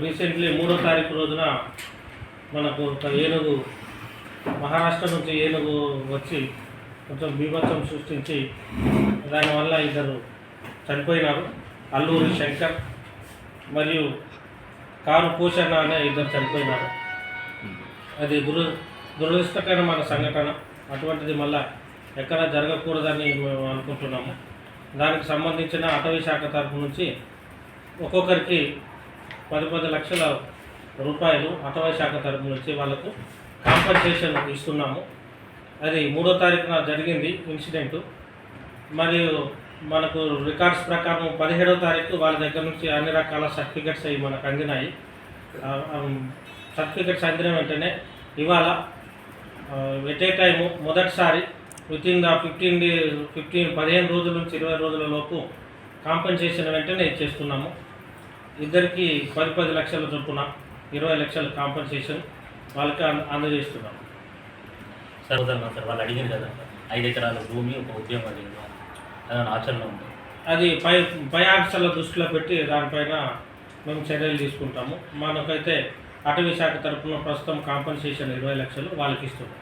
Recently 3వ తారీఖు రోజున మనకు ఒక ఏనుగు మహారాష్ట్ర నుంచి ఏనుగు వచ్చి కొంచెం బీభత్సం సృష్టించి దానివల్ల ఇద్దరు చనిపోయినారు. అల్లూరి శంకర్ మరియు కారు పోషణ అనే ఇద్దరు చనిపోయినారు. అది దురదృష్టకరమైన సంఘటన. అటువంటిది మళ్ళీ ఎక్కడ జరగకూడదని మేము అనుకుంటున్నాము. దానికి సంబంధించిన అటవీ శాఖ తరఫు నుంచి ఒక్కొక్కరికి 10 లక్షల రూపాయలు అటవీ శాఖ తరఫు నుంచి వాళ్ళకు కాంపన్సేషన్ ఇస్తున్నాము. అది 3వ తారీఖున జరిగింది ఇన్సిడెంటు. మరియు మనకు రికార్డ్స్ ప్రకారం 17వ తారీఖు వాళ్ళ దగ్గర నుంచి అన్ని రకాల సర్టిఫికెట్స్ అవి మనకు అందినాయి. సర్టిఫికెట్స్ అందిన వెంటనే ఇవాళ ఎట్ ఏ టైము మొదటిసారి వితిన్ ద 15 రోజుల నుంచి 20 రోజుల లోపు కాంపెన్సేషన్ వెంటనే ఇచ్చేస్తున్నాము. ఇద్దరికి 10 లక్షల చొప్పున 20 లక్షల కాంపెన్సేషన్ వాళ్ళకి అందజేస్తున్నాము. సార్ వాళ్ళు అడిగింది కదా 5 ఎకరాల భూమి ఒక ఉద్యోగం అడిగింది, అదని ఆచరణలో ఉంది. అది పై ఆఫీసర్ల దృష్టిలో పెట్టి దానిపైన మేము చర్యలు తీసుకుంటాము. మనకైతే అటవీ శాఖ తరఫున ప్రస్తుతం కాంపెన్సేషన్ 20 లక్షలు వాళ్ళకి ఇస్తున్నాం.